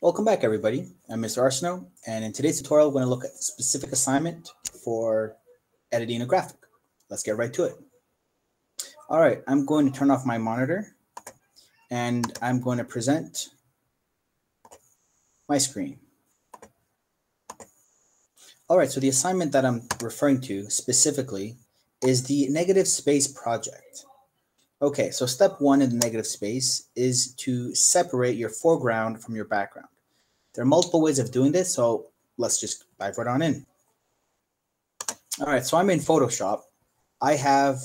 Welcome back, everybody. I'm Mr. Arsenault, and in today's tutorial, we're going to look at a specific assignment for editing a graphic. Let's get right to it. All right, I'm going to turn off my monitor, and I'm going to present my screen. All right, so the assignment that I'm referring to specifically is the negative space project. Okay, so step one in the negative space is to separate your foreground from your background. There are multiple ways of doing this, so let's just dive right on in. All right, so I'm in Photoshop. I have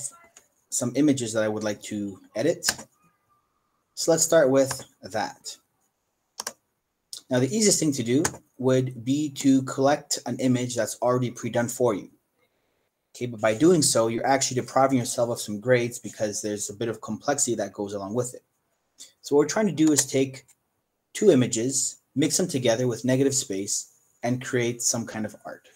some images that I would like to edit. So let's start with that. Now, the easiest thing to do would be to collect an image that's already pre-done for you. Okay, but by doing so, you're actually depriving yourself of some grades because there's a bit of complexity that goes along with it. So what we're trying to do is take two images, mix them together with negative space, and create some kind of art.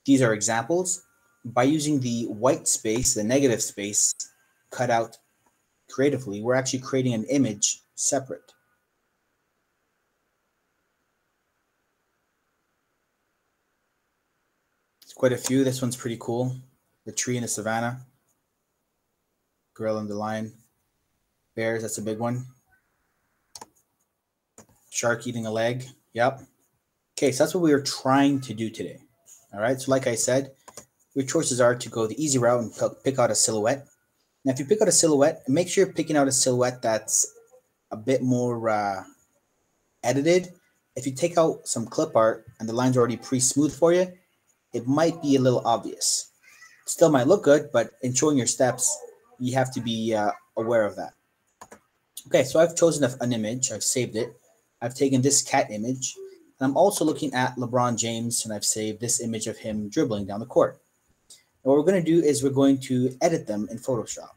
These are examples. By using the white space, the negative space, cut out creatively, we're actually creating an image separate. It's quite a few. This one's pretty cool. The tree in the savannah. Gorilla and the lion. Bears, that's a big one. Shark eating a leg. Yep. Okay, so that's what we were trying to do today. All right, so like I said, your choices are to go the easy route and pick out a silhouette. Now, if you pick out a silhouette, make sure you're picking out a silhouette that's a bit more edited. If you take out some clip art and the line's already pre-smooth for you, it might be a little obvious. It still might look good, but in showing your steps, you have to be aware of that. Okay, so I've chosen an image. I've saved it. I've taken this cat image, and I'm also looking at LeBron James, and I've saved this image of him dribbling down the court. And what we're going to do is we're going to edit them in Photoshop.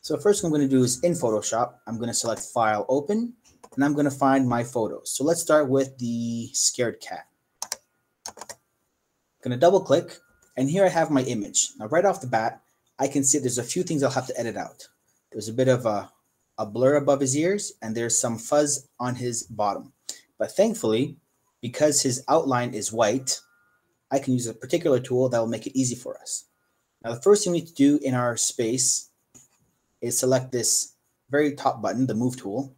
So first thing I'm going to do is in Photoshop, I'm going to select File, Open, and I'm going to find my photos. So let's start with the scared cat. I'm going to double click, and here I have my image. Now right off the bat, I can see there's a few things I'll have to edit out. There's a bit of a blur above his ears, and there's some fuzz on his bottom. But thankfully, because his outline is white, I can use a particular tool that will make it easy for us. Now, the first thing we need to do in our space is select this very top button, the Move tool.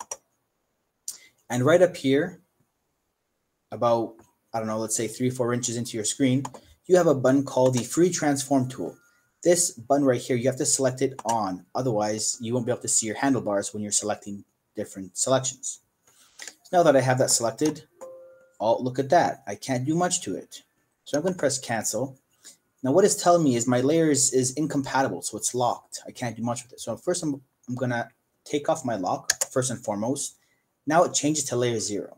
And right up here, about, I don't know, let's say 3 or 4 inches into your screen, you have a button called the Free Transform tool. This button right here, you have to select it on. Otherwise, you won't be able to see your handlebars when you're selecting different selections. So now that I have that selected, oh, look at that. I can't do much to it. So I'm going to press Cancel. Now what it's telling me is my layer is incompatible, so it's locked. I can't do much with it. So first I'm going to take off my lock, first and foremost. Now it changes to layer 0.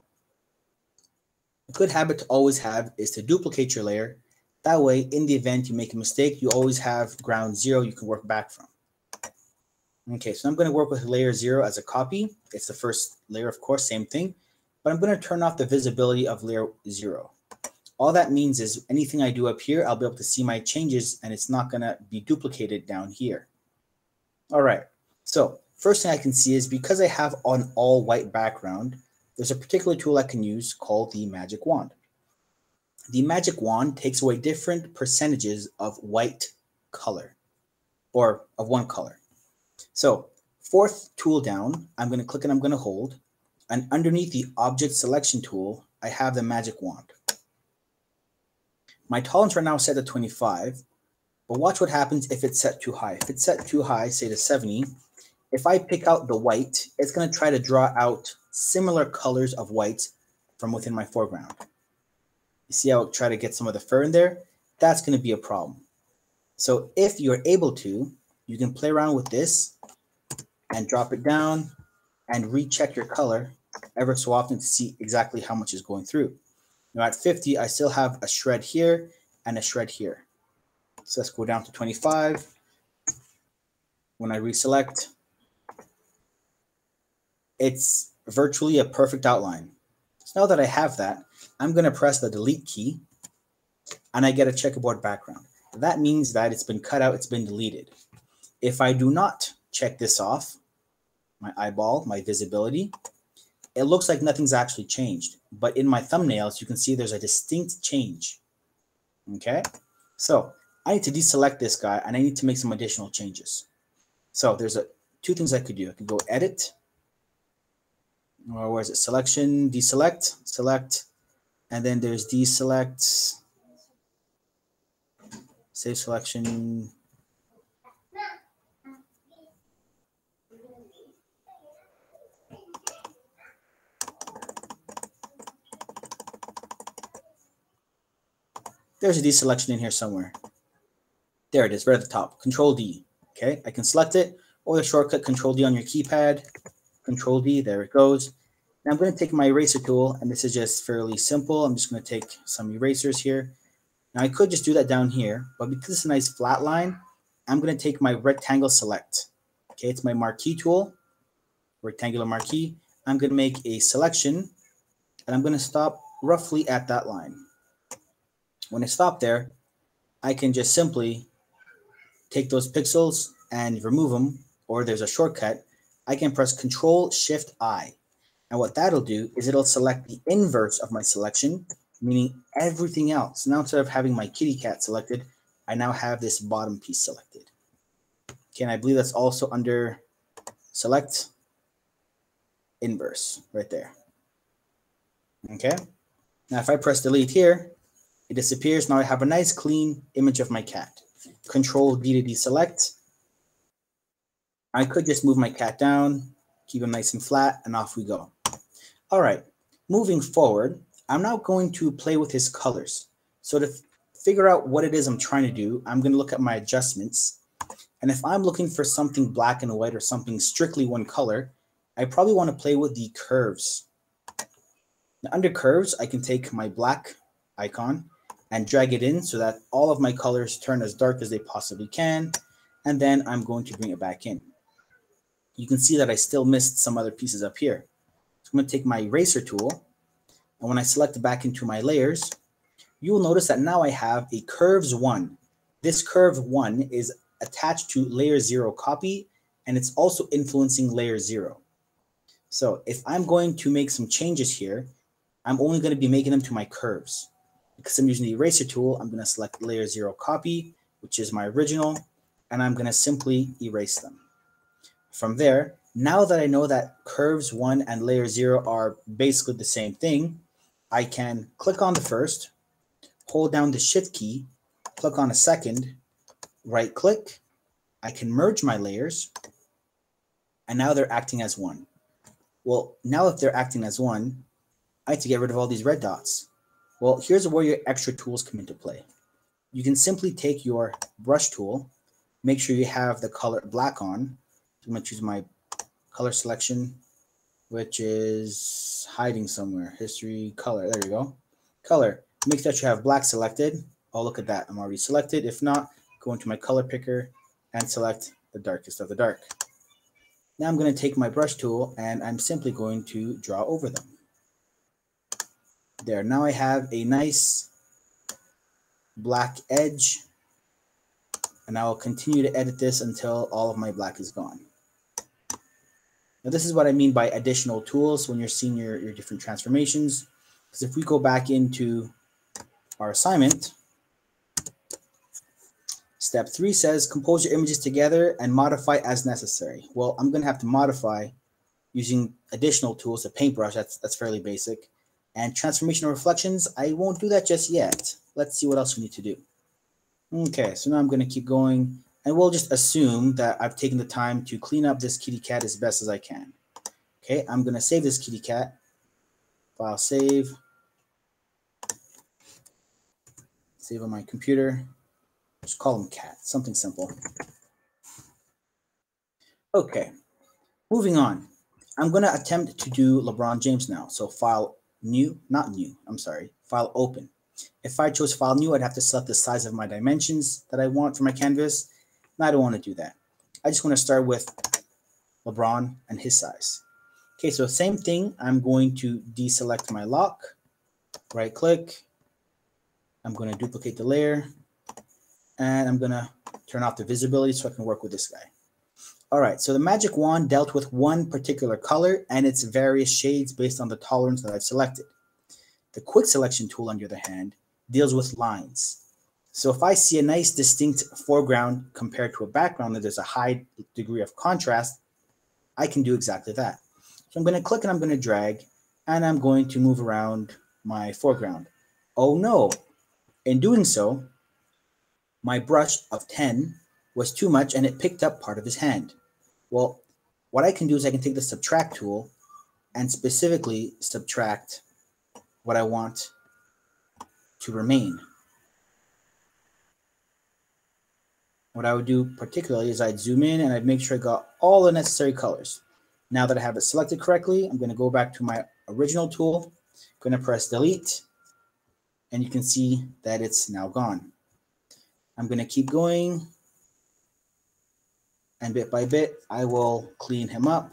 A good habit to always have is to duplicate your layer. That way, in the event you make a mistake, you always have ground 0 you can work back from. Okay, so I'm going to work with layer 0 as a copy. It's the first layer, of course, same thing. But I'm going to turn off the visibility of layer 0. All that means is anything I do up here, I'll be able to see my changes, and it's not going to be duplicated down here. All right, so first thing I can see is because I have an all white background, there's a particular tool I can use called the Magic Wand. The Magic Wand takes away different percentages of white color, or of one color. So 4th tool down, I'm going to click and I'm going to hold. And underneath the Object Selection tool, I have the Magic Wand. My tolerance right now is set to 25, but watch what happens if it's set too high. If it's set too high, say to 70, if I pick out the white, it's going to try to draw out similar colors of white from within my foreground. You see how I'll try to get some of the fur in there? That's going to be a problem. So if you're able to, you can play around with this and drop it down and recheck your color ever so often to see exactly how much is going through. Now at 50, I still have a shred here and a shred here. So let's go down to 25. When I reselect, it's virtually a perfect outline. So now that I have that, I'm going to press the delete key and I get a checkerboard background. That means that it's been cut out, it's been deleted. If I do not check this off, my eyeball, my visibility, it looks like nothing's actually changed. But in my thumbnails, you can see there's a distinct change. Okay, so I need to deselect this guy and I need to make some additional changes. So there's two things I could do. I could go edit, or where is it? Selection, deselect, select, and then there's deselect, save selection. There's a deselection in here somewhere. There it is, right at the top. Control D. Okay, I can select it, or the shortcut Control D on your keypad. Control D, there it goes. Now I'm going to take my eraser tool, and this is just fairly simple. I'm just going to take some erasers here. Now I could just do that down here, but because it's a nice flat line, I'm going to take my rectangle select. Okay, it's my marquee tool, rectangular marquee. I'm going to make a selection, and I'm going to stop roughly at that line. When I stop there, I can just simply take those pixels and remove them, or there's a shortcut. I can press Control-Shift-I. And what that'll do is it'll select the inverse of my selection, meaning everything else. Now instead of having my kitty cat selected, I now have this bottom piece selected. Okay, and I believe that's also under Select, Inverse, right there. Okay, now if I press Delete here, it disappears. Now I have a nice clean image of my cat. Control D to deselect. I could just move my cat down, keep him nice and flat, and off we go. All right, moving forward, I'm now going to play with his colors. So to figure out what it is I'm trying to do, I'm going to look at my adjustments. And if I'm looking for something black and white or something strictly one color, I probably want to play with the curves. Now, under curves, I can take my black icon and drag it in so that all of my colors turn as dark as they possibly can. And then I'm going to bring it back in. You can see that I still missed some other pieces up here. So I'm going to take my eraser tool. And when I select it back into my layers, you will notice that now I have a curves 1. This curve 1 is attached to layer 0 copy, and it's also influencing layer 0. So if I'm going to make some changes here, I'm only going to be making them to my curves. Because I'm using the eraser tool, I'm going to select layer 0 copy, which is my original, and I'm going to simply erase them. From there, now that I know that curves 1 and layer 0 are basically the same thing, I can click on the first, hold down the Shift key, click on a second, right click, I can merge my layers, and now they're acting as one. Well, now if they're acting as one, I have to get rid of all these red dots. Well, here's where your extra tools come into play. You can simply take your brush tool, make sure you have the color black on. I'm going to choose my color selection, which is hiding somewhere. History, color, there you go. Color, make sure that you have black selected. Oh, look at that, I'm already selected. If not, go into my color picker and select the darkest of the dark. Now I'm going to take my brush tool and I'm simply going to draw over them. There, now I have a nice black edge, and I will continue to edit this until all of my black is gone. Now this is what I mean by additional tools when you're seeing your different transformations. Because if we go back into our assignment, step 3 says compose your images together and modify as necessary. Well, I'm going to have to modify using additional tools, a paintbrush, that's fairly basic. And transformational reflections, I won't do that just yet. Let's see what else we need to do. Okay, so now I'm going to keep going, and we'll just assume that I've taken the time to clean up this kitty cat as best as I can. Okay, I'm going to save this kitty cat. File save. Save on my computer. Just call him cat, something simple. Okay, moving on. I'm going to attempt to do LeBron James now. So file new, not new, I'm sorry, file open. If I chose file new, I'd have to select the size of my dimensions that I want for my canvas. And I don't want to do that. I just want to start with LeBron and his size. Okay, so same thing. I'm going to deselect my lock, right click. I'm going to duplicate the layer, and I'm going to turn off the visibility so I can work with this guy. All right, so the magic wand dealt with one particular color and its various shades based on the tolerance that I've selected. The quick selection tool, on the other hand, deals with lines. So if I see a nice distinct foreground compared to a background that there's a high degree of contrast, I can do exactly that. So I'm going to click and I'm going to drag, and I'm going to move around my foreground. Oh no, in doing so, my brush of 10 was too much and it picked up part of his hand. Well, what I can do is I can take the subtract tool and specifically subtract what I want to remain. What I would do particularly is I'd zoom in and I'd make sure I got all the necessary colors. Now that I have it selected correctly, I'm going to go back to my original tool, I'm going to press delete, and you can see that it's now gone. I'm going to keep going, and bit by bit, I will clean him up.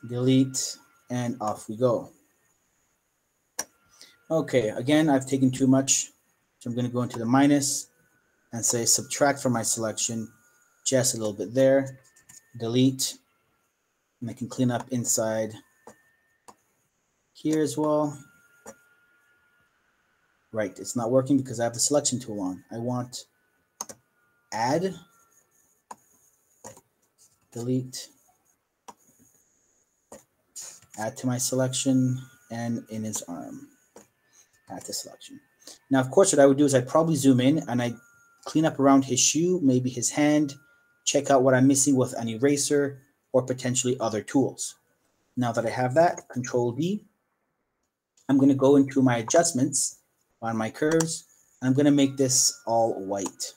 Delete, and off we go. Okay, again, I've taken too much, so I'm going to go into the minus and say subtract from my selection just a little bit there, delete, and I can clean up inside here as well. Right, it's not working because I have the selection tool on. I want add, delete, add to my selection, and in his arm, add to selection. Now, of course, what I would do is I'd probably zoom in and I'd clean up around his shoe, maybe his hand, check out what I'm missing with an eraser or potentially other tools. Now that I have that, Control D, I'm going to go into my adjustments on my curves, and I'm going to make this all white.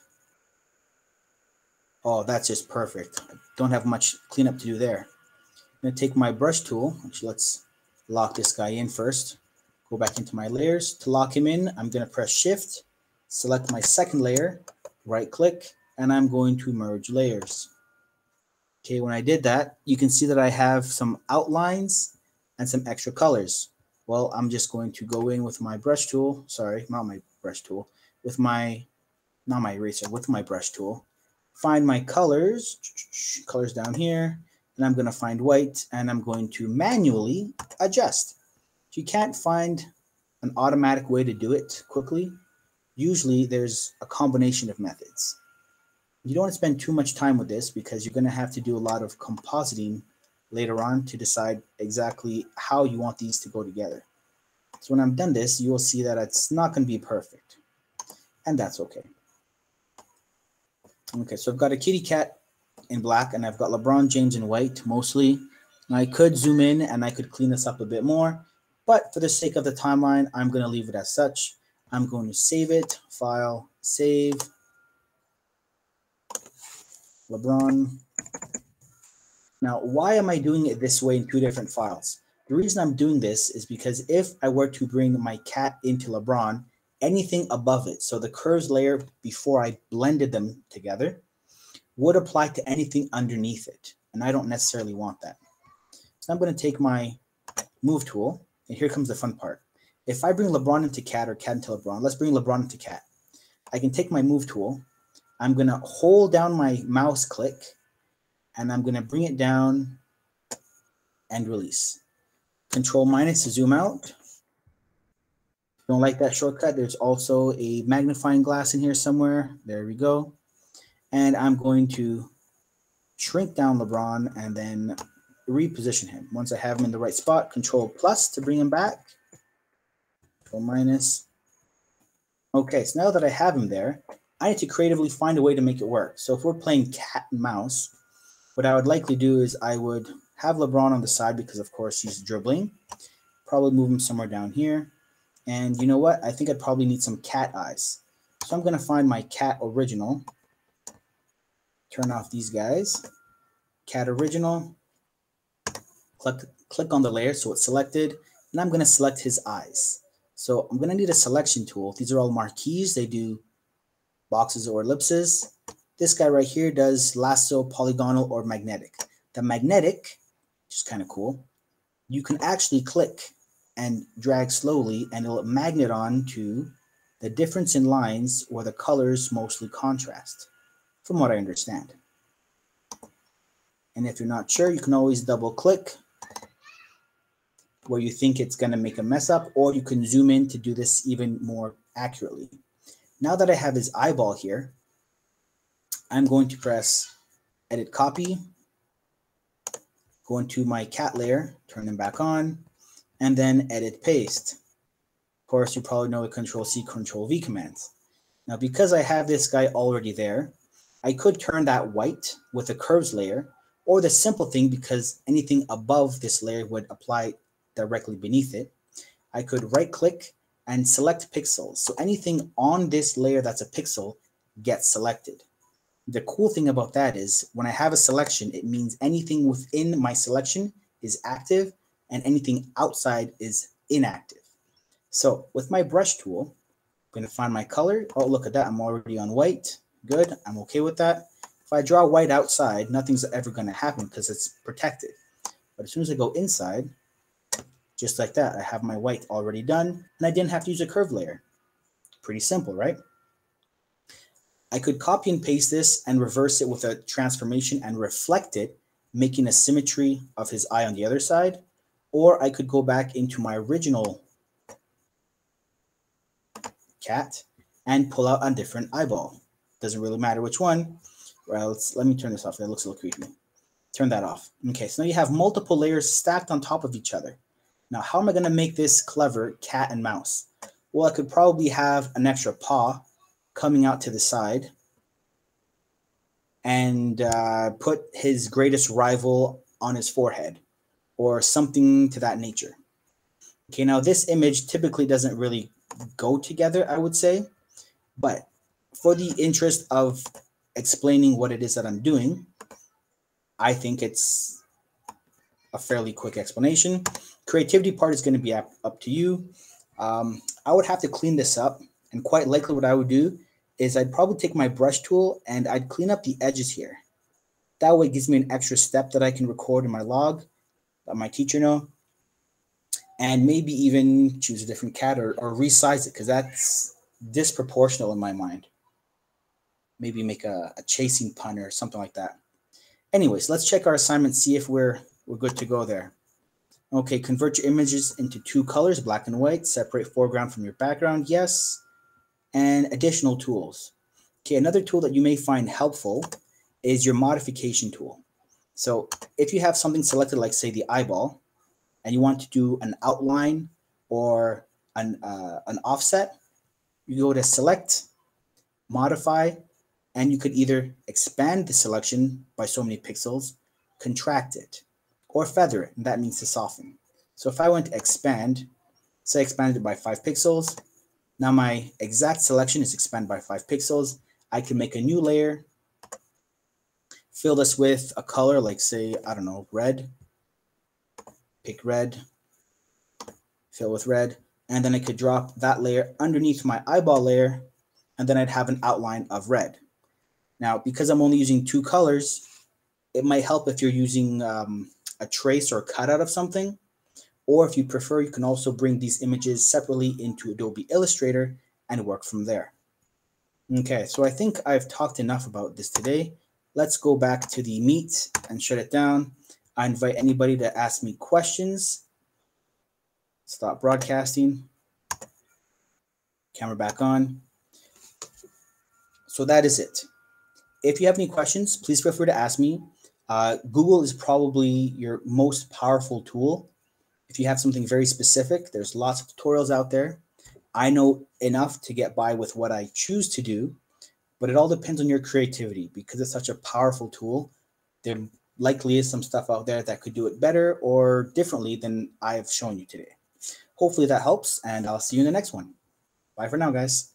Oh, that's just perfect. I don't have much cleanup to do there. I'm going to take my brush tool. Actually, let's lock this guy in first. Go back into my layers. To lock him in, I'm going to press Shift, select my second layer, right click, and I'm going to merge layers. Okay, when I did that, you can see that I have some outlines and some extra colors. Well, I'm just going to go in with my brush tool. Sorry, not my brush tool. With my, not my eraser, with my brush tool. Find my colors, colors down here, and I'm going to find white, and I'm going to manually adjust. If you can't find an automatic way to do it quickly, usually there's a combination of methods. You don't want to spend too much time with this because you're going to have to do a lot of compositing later on to decide exactly how you want these to go together. So when I'm done this, you will see that it's not going to be perfect, and that's okay. Okay, so I've got a kitty cat in black and I've got LeBron James in white mostly. Now I could zoom in and I could clean this up a bit more, but for the sake of the timeline, I'm going to leave it as such. I'm going to save it, file, save, LeBron. Now, why am I doing it this way in two different files? The reason I'm doing this is because if I were to bring my cat into LeBron, anything above it, so the curves layer before I blended them together, would apply to anything underneath it, and I don't necessarily want that. So I'm going to take my move tool, and here comes the fun part. If I bring LeBron into cat or cat into LeBron, let's bring LeBron into cat. I can take my move tool, I'm going to hold down my mouse click, and I'm going to bring it down and release. Control minus to zoom out. Don't like that shortcut, there's also a magnifying glass in here somewhere. There we go. And I'm going to shrink down LeBron and then reposition him. Once I have him in the right spot, Control plus to bring him back. Control minus. Okay, so now that I have him there, I need to creatively find a way to make it work. So if we're playing cat and mouse, what I would likely do is I would have LeBron on the side because of course he's dribbling. Probably move him somewhere down here. And you know what? I think I'd probably need some cat eyes. So I'm going to find my cat original. Turn off these guys. Cat original. Click on the layer so it's selected. And I'm going to select his eyes. So I'm going to need a selection tool. These are all marquees. They do boxes or ellipses. This guy right here does lasso, polygonal, or magnetic. The magnetic, which is kind of cool, you can actually click and drag slowly and it'll magnet on to the difference in lines where the colors mostly contrast. from what I understand. And if you're not sure, you can always double click where you think it's going to make a mess up, or you can zoom in to do this even more accurately. Now that I have his eyeball here, I'm going to press edit copy, go into my cat layer, turn them back on, and then edit paste. Of course, you probably know the Control-C, Control-V commands. Now, because I have this guy already there, I could turn that white with a curves layer, or the simple thing, because anything above this layer would apply directly beneath it, I could right click and select pixels. So anything on this layer that's a pixel gets selected. The cool thing about that is when I have a selection, it means anything within my selection is active and anything outside is inactive. So with my brush tool, I'm going to find my color. Oh, look at that. I'm already on white. Good. I'm okay with that. If I draw white outside, nothing's ever going to happen because it's protected. But as soon as I go inside, just like that, I have my white already done, and I didn't have to use a curve layer. Pretty simple, right? I could copy and paste this and reverse it with a transformation and reflect it, making a symmetry of his eye on the other side. Or I could go back into my original cat and pull out a different eyeball. Doesn't really matter which one. Well, let me turn this off. That looks a little creepy. Turn that off. Okay, so now you have multiple layers stacked on top of each other. Now, how am I going to make this clever cat and mouse? Well, I could probably have an extra paw coming out to the side and put his greatest rival on his forehead or something to that nature. Okay, now this image typically doesn't really go together, I would say, but for the interest of explaining what it is that I'm doing, I think it's a fairly quick explanation. Creativity part is going to be up to you. I would have to clean this up, and quite likely what I would do is I'd probably take my brush tool and I'd clean up the edges here. That way it gives me an extra step that I can record in my log, let my teacher know, and maybe even choose a different cat or resize it because that's disproportional in my mind. Maybe make a chasing pun or something like that. Anyways, let's check our assignment, see if we're good to go there. Okay, convert your images into two colors, black and white. Separate foreground from your background, yes. And additional tools. Okay, another tool that you may find helpful is your modification tool. So if you have something selected, like say the eyeball, and you want to do an outline or an offset, you go to select, modify, and you could either expand the selection by so many pixels, contract it, or feather it, and that means to soften. So if I went to expand, say I expanded it by 5 pixels, now my exact selection is expanded by 5 pixels. I can make a new layer, fill this with a color like say, I don't know, red, pick red, fill with red, and then I could drop that layer underneath my eyeball layer, and then I'd have an outline of red. Now, because I'm only using 2 colors, it might help if you're using a trace or a cutout of something, or if you prefer, you can also bring these images separately into Adobe Illustrator and work from there. Okay, so I think I've talked enough about this today. Let's go back to the meet and shut it down. I invite anybody to ask me questions. Stop broadcasting. Camera back on. So that is it. If you have any questions, please feel free to ask me. Google is probably your most powerful tool. If you have something very specific, there's lots of tutorials out there. I know enough to get by with what I choose to do, but it all depends on your creativity. Because it's such a powerful tool, there likely is some stuff out there that could do it better or differently than I've shown you today. Hopefully that helps, and I'll see you in the next one. Bye for now, guys.